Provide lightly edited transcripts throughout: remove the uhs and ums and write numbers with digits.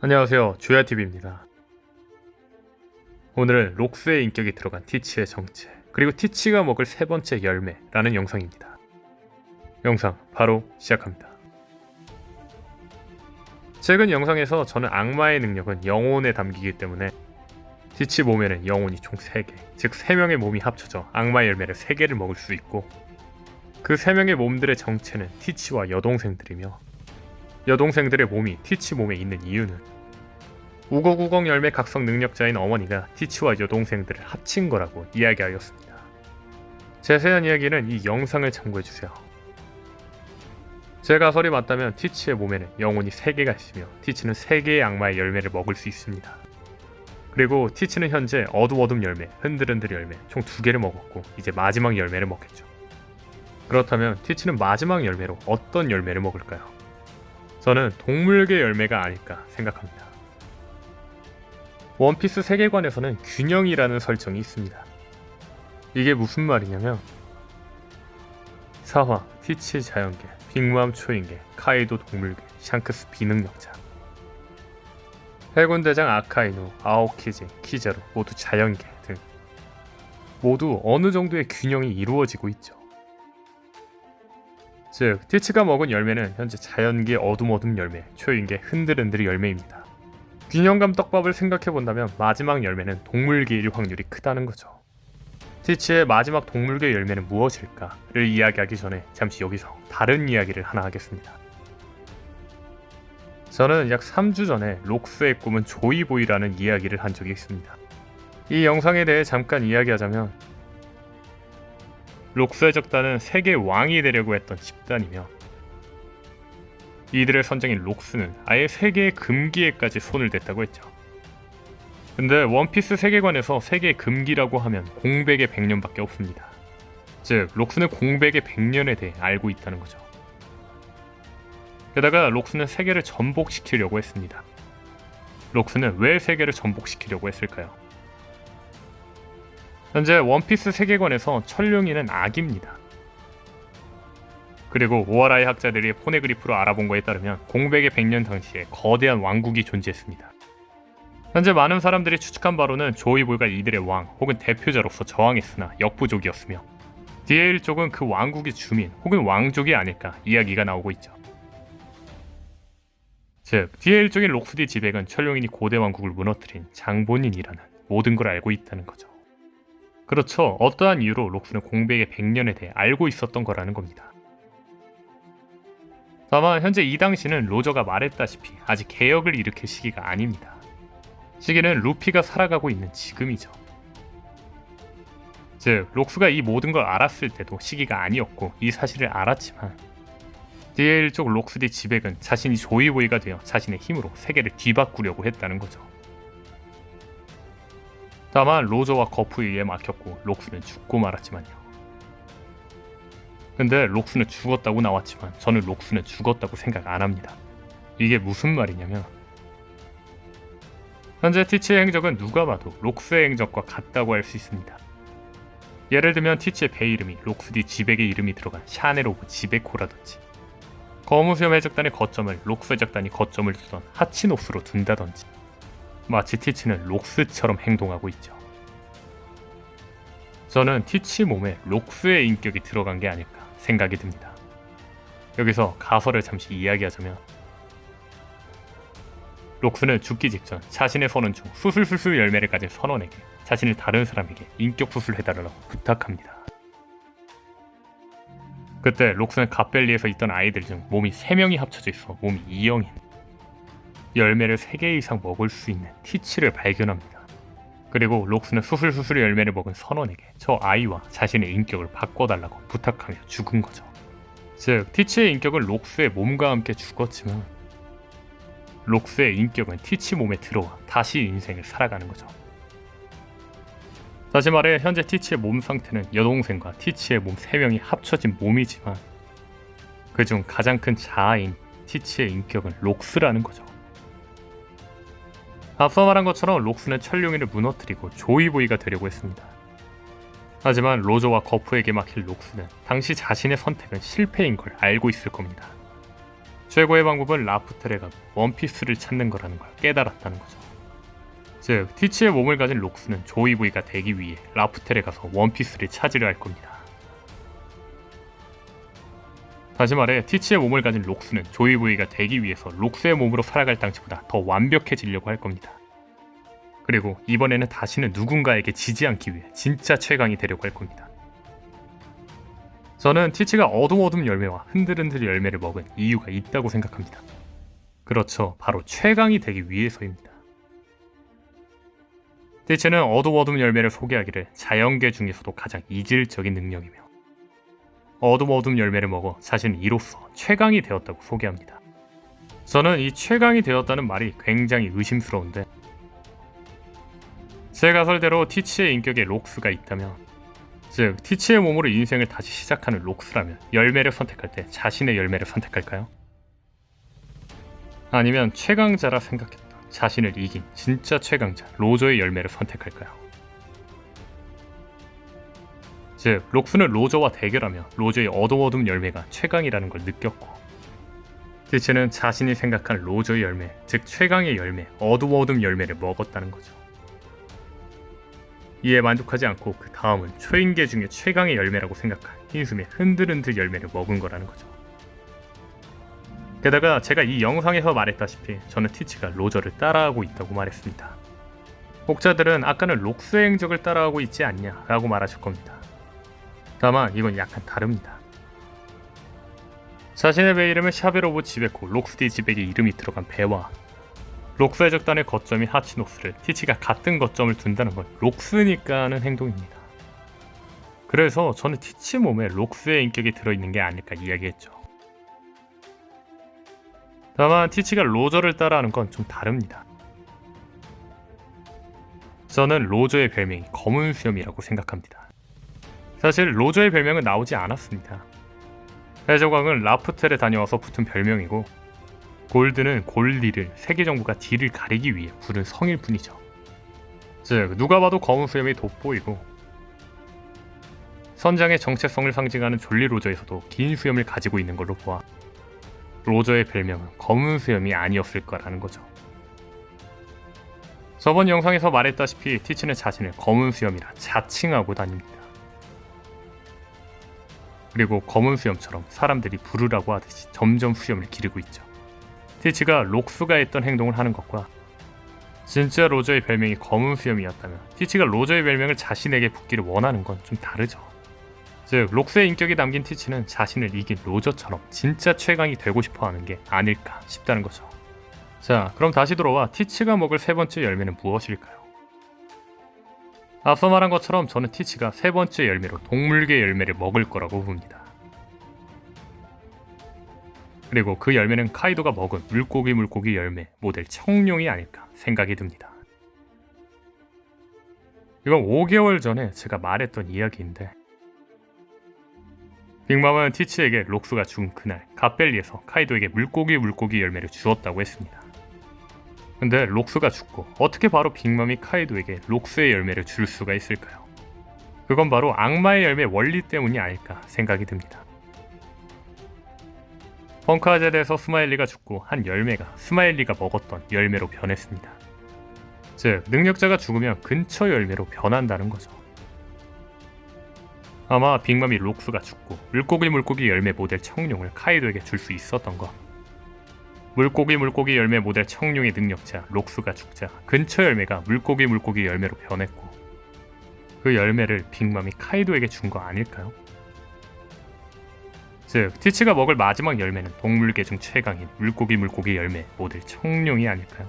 안녕하세요, 주야TV입니다. 오늘은 록스의 인격이 들어간 티치의 정체, 그리고 티치가 먹을 세 번째 열매라는 영상입니다. 영상 바로 시작합니다. 최근 영상에서 저는 악마의 능력은 영혼에 담기기 때문에 티치 몸에는 영혼이 총 3개, 즉 3명의 몸이 합쳐져 악마의 열매를 3개를 먹을 수 있고, 그 3명의 몸들의 정체는 티치와 여동생들이며, 여동생들의 몸이 티치 몸에 있는 이유는 우거구공 열매 각성 능력자인 어머니가 티치와 여동생들을 합친 거라고 이야기하였습니다. 자세한 이야기는 이 영상을 참고해주세요. 제 가설이 맞다면 티치의 몸에는 영혼이 3개가 있으며 티치는 3개의 악마의 열매를 먹을 수 있습니다. 그리고 티치는 현재 어둠 열매, 흔들흔들 열매 총 2개를 먹었고 이제 마지막 열매를 먹겠죠. 그렇다면 티치는 마지막 열매로 어떤 열매를 먹을까요? 저는 동물계 열매가 아닐까 생각합니다. 원피스 세계관에서는 균형이라는 설정이 있습니다. 이게 무슨 말이냐면 사화, 티치 자연계, 빅맘 초인계, 카이도 동물계, 샹크스 비능력자, 해군 대장 아카이누, 아오키지, 키자루 모두 자연계 등 모두 어느 정도의 균형이 이루어지고 있죠. 즉, 티치가 먹은 열매는 현재 자연계 어둠 열매, 초인계 흔들흔들 열매입니다. 균형감 떡밥을 생각해본다면 마지막 열매는 동물계일 확률이 크다는 거죠. 티치의 마지막 동물계 열매는 무엇일까를 이야기하기 전에 잠시 여기서 다른 이야기를 하나 하겠습니다. 저는 약 3주 전에 록스의 꿈은 조이보이라는 이야기를 한 적이 있습니다. 이 영상에 대해 잠깐 이야기하자면, 록스의 적단은 세계 왕이 되려고 했던 집단이며, 이들의 선장인 록스는 아예 세계의 금기에까지 손을 댔다고 했죠. 근데 원피스 세계관에서 세계의 금기라고 하면 공백의 100년밖에 없습니다. 즉, 록스는 공백의 100년에 대해 알고 있다는 거죠. 게다가 록스는 세계를 전복시키려고 했습니다. 록스는 왜 세계를 전복시키려고 했을까요? 현재 원피스 세계관에서 천룡이는 악입니다. 그리고 오하라의 학자들이 포네그리프로 알아본 거에 따르면 공백의 100년 당시에 거대한 왕국이 존재했습니다. 현재 많은 사람들이 추측한 바로는 조이보이가 이들의 왕 혹은 대표자로서 저항했으나 역부족이었으며 DL 쪽은 그 왕국의 주민 혹은 왕족이 아닐까 이야기가 나오고 있죠. 즉, DL 쪽인 록스디 지백은 천룡인이 고대 왕국을 무너뜨린 장본인이라는 모든 걸 알고 있다는 거죠. 그렇죠. 어떠한 이유로 록스는 공백의 100년에 대해 알고 있었던 거라는 겁니다. 다만 현재 이 당시는 로저가 말했다시피 아직 개혁을 일으킬 시기가 아닙니다. 시기는 루피가 살아가고 있는 지금이죠. 즉, 록스가 이 모든 걸 알았을 때도 시기가 아니었고 이 사실을 알았지만 DL 쪽 록스디 지백은 자신이 조이보이가 되어 자신의 힘으로 세계를 뒤바꾸려고 했다는 거죠. 다만 로저와 거푸에 의해 막혔고 록스는 죽고 말았지만요. 근데 록스는 죽었다고 나왔지만 저는 록스는 죽었다고 생각 안 합니다. 이게 무슨 말이냐면 현재 티치의 행적은 누가 봐도 록스의 행적과 같다고 할 수 있습니다. 예를 들면 티치의 배 이름이 록스디 지백의 이름이 들어간 샤네로브 지베코라든지, 거무수염 해적단의 거점을 록스 해적단이 거점을 두던 하치노스로 둔다든지, 마치 티치는 록스처럼 행동하고 있죠. 저는 티치 몸에 록스의 인격이 들어간 게 아닐까 생각이 듭니다. 여기서 가설을 잠시 이야기하자면, 록스는 죽기 직전 자신의 선원 중 수술수술 열매를 가진 선원에게 자신을 다른 사람에게 인격 수술해달라고 부탁합니다. 그때 록스는 갓벨리에서 있던 아이들 중 몸이 3명이 합쳐져 있어 몸이 2형인 열매를 3개 이상 먹을 수 있는 티치를 발견합니다. 그리고 록스는 수술수술 열매를 먹은 선원에게 저 아이와 자신의 인격을 바꿔달라고 부탁하며 죽은 거죠. 즉, 티치의 인격은 록스의 몸과 함께 죽었지만 록스의 인격은 티치 몸에 들어와 다시 인생을 살아가는 거죠. 다시 말해 현재 티치의 몸 상태는 여동생과 티치의 몸 3명이 합쳐진 몸이지만 그중 가장 큰 자아인 티치의 인격은 록스라는 거죠. 앞서 말한 것처럼 록스는 천룡이를 무너뜨리고 조이보이가 되려고 했습니다. 하지만 로저와 거푸에게 막힐 록스는 당시 자신의 선택은 실패인 걸 알고 있을 겁니다. 최고의 방법은 라프텔에 가고 원피스를 찾는 거라는 걸 깨달았다는 거죠. 즉, 티치의 몸을 가진 록스는 조이보이가 되기 위해 라프텔에 가서 원피스를 찾으려 할 겁니다. 다시 말해, 티치의 몸을 가진 록스는 조이보이가 되기 위해서 록스의 몸으로 살아갈 당시보다 더 완벽해지려고 할 겁니다. 그리고 이번에는 다시는 누군가에게 지지 않기 위해 진짜 최강이 되려고 할 겁니다. 저는 티치가 어둠 열매와 흔들흔들 열매를 먹은 이유가 있다고 생각합니다. 그렇죠, 바로 최강이 되기 위해서입니다. 티치는 어둠 열매를 소개하기를 자연계 중에서도 가장 이질적인 능력이며 어둠 열매를 먹어 자신은 이로써 최강이 되었다고 소개합니다. 저는 이 최강이 되었다는 말이 굉장히 의심스러운데, 제 가설대로 티치의 인격에 록스가 있다면, 즉 티치의 몸으로 인생을 다시 시작하는 록스라면 열매를 선택할 때 자신의 열매를 선택할까요? 아니면 최강자라 생각했던 자신을 이긴 진짜 최강자 로저의 열매를 선택할까요? 즉 록스는 로저와 대결하며 로저의 어둠 열매가 최강이라는 걸 느꼈고, 티치는 자신이 생각한 로저의 열매, 즉 최강의 열매, 어둠 열매를 먹었다는 거죠. 이에 만족하지 않고 그 다음은 초인계 중에 최강의 열매라고 생각한 흰숨의 흔들흔들 열매를 먹은 거라는 거죠. 게다가 제가 이 영상에서 말했다시피 저는 티치가 로저를 따라하고 있다고 말했습니다. 혹자들은 아까는 록스의 행적을 따라하고 있지 않냐 라고 말하실 겁니다. 다만 이건 약간 다릅니다. 자신의 배 이름을 샤베로브 지베코 록스디 지백의 이름이 들어간 배와 록스의 적단의 거점인 하치노스를 티치가 같은 거점을 둔다는 건 록스니까 하는 행동입니다. 그래서 저는 티치 몸에 록스의 인격이 들어있는 게 아닐까 이야기했죠. 다만 티치가 로저를 따라하는 건 좀 다릅니다. 저는 로저의 별명이 검은 수염이라고 생각합니다. 사실 로저의 별명은 나오지 않았습니다. 해적왕은 라프텔에 다녀와서 붙은 별명이고, 골드는 골리를 세계정부가 D를 가리기 위해 부른 성일 뿐이죠. 즉 누가 봐도 검은 수염이 돋보이고, 선장의 정체성을 상징하는 졸리 로저에서도 긴 수염을 가지고 있는 걸로 보아 로저의 별명은 검은 수염이 아니었을 거라는 거죠. 저번 영상에서 말했다시피 티치는 자신을 검은 수염이라 자칭하고 다닙니다. 그리고 검은 수염처럼 사람들이 부르라고 하듯이 점점 수염을 기르고 있죠. 티치가 록스가 했던 행동을 하는 것과 진짜 로저의 별명이 검은 수염이었다면 티치가 로저의 별명을 자신에게 붙기를 원하는 건 좀 다르죠. 즉 록스의 인격이 담긴 티치는 자신을 이긴 로저처럼 진짜 최강이 되고 싶어하는 게 아닐까 싶다는 거죠. 자, 그럼 다시 돌아와 티치가 먹을 세 번째 열매는 무엇일까요? 앞서 말한 것처럼 저는 티치가 세 번째 열매로 동물계 열매를 먹을 거라고 봅니다. 그리고 그 열매는 카이도가 먹은 물고기 열매 모델 청룡이 아닐까 생각이 듭니다. 이건 5개월 전에 제가 말했던 이야기인데, 빅맘은 티치에게 록스가 죽은 그날 갓벨리에서 카이도에게 물고기 열매를 주었다고 했습니다. 근데 록스가 죽고 어떻게 바로 빅맘이 카이도에게 록스의 열매를 줄 수가 있을까요? 그건 바로 악마의 열매 원리 때문이 아닐까 생각이 듭니다. 펑크아제드에서 스마일리가 죽고 한 열매가 스마일리가 먹었던 열매로 변했습니다. 즉 능력자가 죽으면 근처 열매로 변한다는 거죠. 아마 빅맘이 록스가 죽고 물고기 열매 모델 청룡을 카이도에게 줄 수 있었던 것, 물고기 열매 모델 청룡의 능력자 록스가 죽자 근처 열매가 물고기 열매로 변했고, 그 열매를 빅맘이 카이도에게 준 거 아닐까요? 즉 티치가 먹을 마지막 열매는 동물계 중 최강인 물고기 열매 모델 청룡이 아닐까요?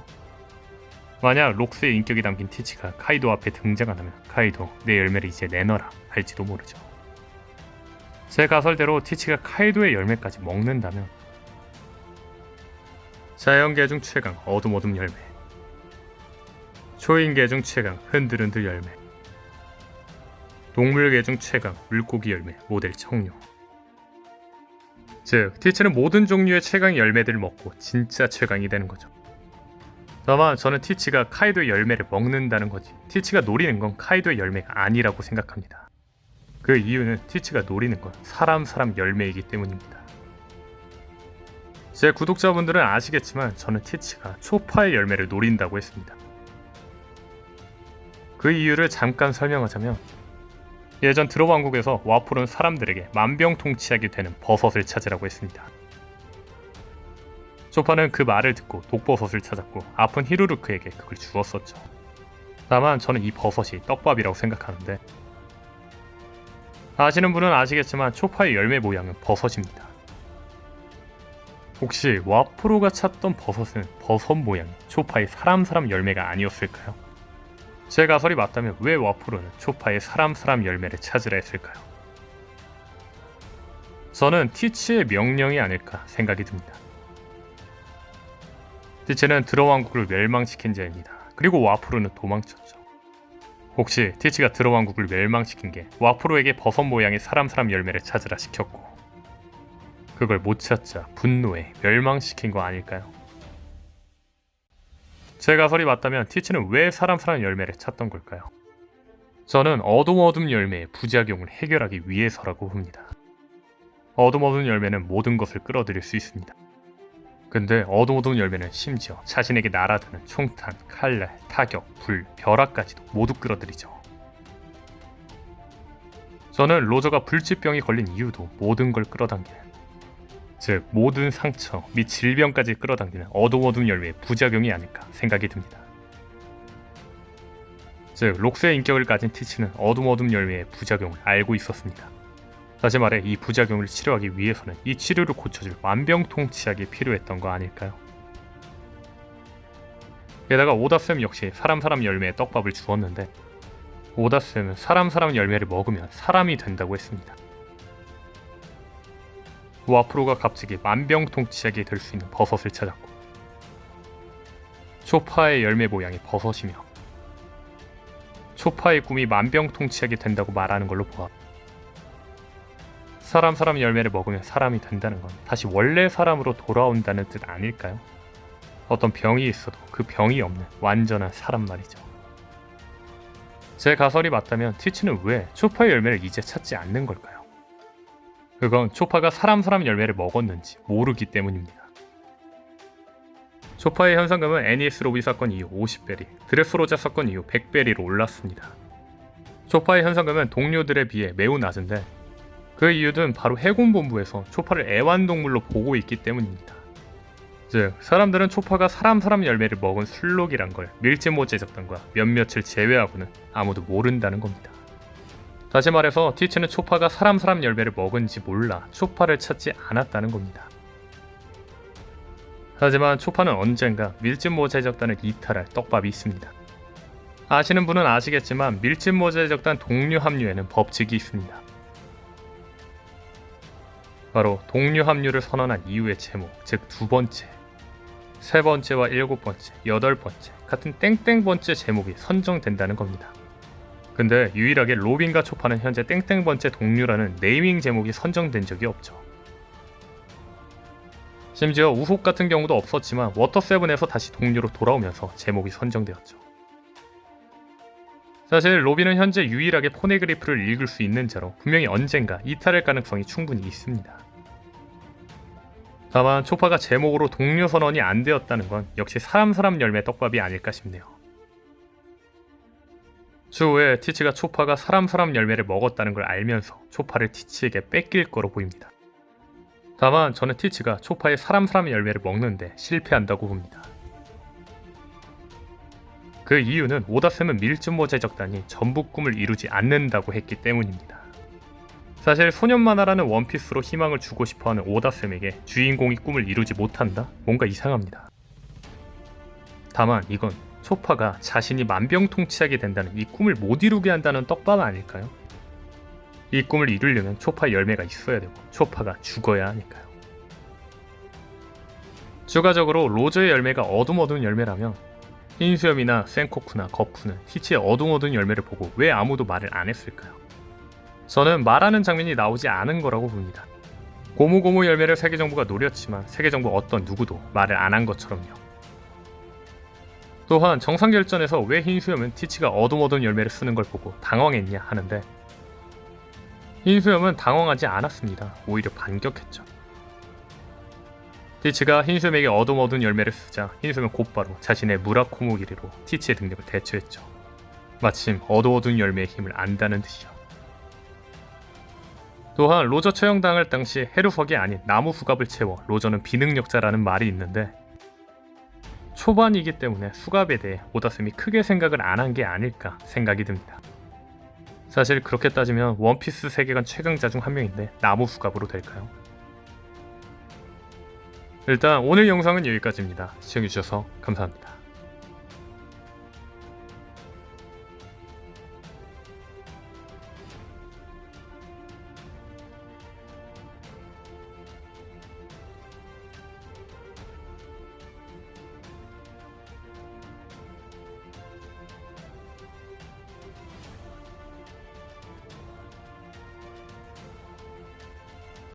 만약 록스의 인격이 담긴 티치가 카이도 앞에 등장한다면 카이도 내 열매를 이제 내놔라 할지도 모르죠. 제 가설대로 티치가 카이도의 열매까지 먹는다면 자연계 중 최강 어둠 열매, 초인계 중 최강 흔들흔들 열매, 동물계 중 최강 물고기 열매 모델 청룡. 즉 티치는 모든 종류의 최강 열매들을 먹고 진짜 최강이 되는 거죠. 다만 저는 티치가 카이도의 열매를 먹는다는 거지 티치가 노리는 건 카이도의 열매가 아니라고 생각합니다. 그 이유는 티치가 노리는 건 사람 열매이기 때문입니다. 제 구독자분들은 아시겠지만 저는 티치가 초파의 열매를 노린다고 했습니다. 그 이유를 잠깐 설명하자면 예전 드러왕국에서 와폴은 사람들에게 만병통치약이 되는 버섯을 찾으라고 했습니다. 초파는 그 말을 듣고 독버섯을 찾았고 아픈 히루루크에게 그걸 주었었죠. 다만 저는 이 버섯이 떡밥이라고 생각하는데 아시는 분은 아시겠지만 초파의 열매 모양은 버섯입니다. 혹시 와포로가 찾던 버섯은 버섯 모양 초파의 사람 열매가 아니었을까요? 제 가설이 맞다면 왜 와포로는 초파의 사람 열매를 찾으라 했을까요? 저는 티치의 명령이 아닐까 생각이 듭니다. 티치는 드러왕국을 멸망시킨 자입니다. 그리고 와포로는 도망쳤죠. 혹시 티치가 드러왕국을 멸망시킨 게 와포로에게 버섯 모양의 사람 열매를 찾으라 시켰고 그걸 못 찾자 분노에 멸망시킨 거 아닐까요? 제 가설이 맞다면 티치는 왜 사람 열매를 찾던 걸까요? 저는 어둠 열매의 부작용을 해결하기 위해서라고 봅니다. 어둠 열매는 모든 것을 끌어들일 수 있습니다. 근데 어둠 열매는 심지어 자신에게 날아드는 총탄, 칼날, 타격, 불, 벼락까지도 모두 끌어들이죠. 저는 로저가 불치병이 걸린 이유도 모든 걸 끌어당기는, 즉 모든 상처 및 질병까지 끌어당기는 어둠 열매의 부작용이 아닐까 생각이 듭니다. 즉 록스의 인격을 가진 티치는 어둠 열매의 부작용을 알고 있었습니다. 다시 말해 이 부작용을 치료하기 위해서는 이 치료를 고쳐줄 만병통치약이 필요했던 거 아닐까요? 게다가 오다쌤 역시 사람 열매의 떡밥을 주었는데 오다쌤은 사람 열매를 먹으면 사람이 된다고 했습니다. 와프로가 갑자기 만병통치약이 될 수 있는 버섯을 찾았고 초파의 열매 모양의 버섯이며 초파의 꿈이 만병통치약이 된다고 말하는 걸로 보아 사람 열매를 먹으면 사람이 된다는 건 다시 원래 사람으로 돌아온다는 뜻 아닐까요? 어떤 병이 있어도 그 병이 없는 완전한 사람 말이죠. 제 가설이 맞다면 티치는 왜 초파의 열매를 이제 찾지 않는 걸까요? 그건 초파가 사람 열매를 먹었는지 모르기 때문입니다. 초파의 현상금은 애니스 로비 사건 이후 50베리, 드레스로자 사건 이후 100베리로 올랐습니다. 초파의 현상금은 동료들에 비해 매우 낮은데 그 이유는 바로 해군본부에서 초파를 애완동물로 보고 있기 때문입니다. 즉 사람들은 초파가 사람 열매를 먹은 술록이란 걸 밀짚모 제작단과 몇몇을 제외하고는 아무도 모른다는 겁니다. 다시 말해서 티치는 초파가 사람 열매를 먹은지 몰라 초파를 찾지 않았다는 겁니다. 하지만 초파는 언젠가 밀짚모 제작단을 이탈할 떡밥이 있습니다. 아시는 분은 아시겠지만 밀짚모 제작단 동료 합류에는 법칙이 있습니다. 바로 동료 합류를 선언한 이후의 제목, 즉 두 번째, 세 번째와 일곱 번째, 여덟 번째 같은 땡땡번째 제목이 선정된다는 겁니다. 근데 유일하게 로빈과 초파는 현재 땡땡번째 동료라는 네이밍 제목이 선정된 적이 없죠. 심지어 우속 같은 경우도 없었지만 워터7에서 다시 동료로 돌아오면서 제목이 선정되었죠. 사실 로빈은 현재 유일하게 포네그리프를 읽을 수 있는 자로 분명히 언젠가 이탈할 가능성이 충분히 있습니다. 다만 초파가 제목으로 동료 선언이 안 되었다는 건 역시 사람 열매 떡밥이 아닐까 싶네요. 추후에 티치가 초파가 사람 열매를 먹었다는 걸 알면서 초파를 티치에게 뺏길 거로 보입니다. 다만 저는 티치가 초파의 사람 열매를 먹는데 실패한다고 봅니다. 그 이유는 오다쌤은 밀짚모 제작단이 전부 꿈을 이루지 않는다고 했기 때문입니다. 사실 소년 만화라는 원피스로 희망을 주고 싶어하는 오다쌤에게 주인공이 꿈을 이루지 못한다? 뭔가 이상합니다. 다만 이건 초파가 자신이 만병통치약이 된다는 이 꿈을 못 이루게 한다는 떡밥 아닐까요? 이 꿈을 이루려면 초파의 열매가 있어야 되고 초파가 죽어야 하니까요. 추가적으로 로저의 열매가 어둠 열매라면 흰수염이나 센코쿠나 거쿠는 티치의 어둠 열매를 보고 왜 아무도 말을 안 했을까요? 저는 말하는 장면이 나오지 않은 거라고 봅니다. 고무고무 열매를 세계정부가 노렸지만 세계정부 어떤 누구도 말을 안 한 것처럼요. 또한 정상결전에서 왜 흰수염은 티치가 어둠 열매를 쓰는 걸 보고 당황했냐 하는데 흰수염은 당황하지 않았습니다. 오히려 반격했죠. 티치가 흰수염에게 어둠 열매를 쓰자 흰수염은 곧바로 자신의 무라코모기리로 티치의 능력을 대처했죠. 마침 어두운 열매의 힘을 안다는 듯이요. 또한 로저 처형당할 당시 헤르퍽이 아닌 나무 수갑을 채워 로저는 비능력자라는 말이 있는데 초반이기 때문에 수갑에 대해 오다슴이 크게 생각을 안 한 게 아닐까 생각이 듭니다. 사실 그렇게 따지면 원피스 세계관 최강자 중 한 명인데 나무 수갑으로 될까요? 일단 오늘 영상은 여기까지입니다. 시청해주셔서 감사합니다.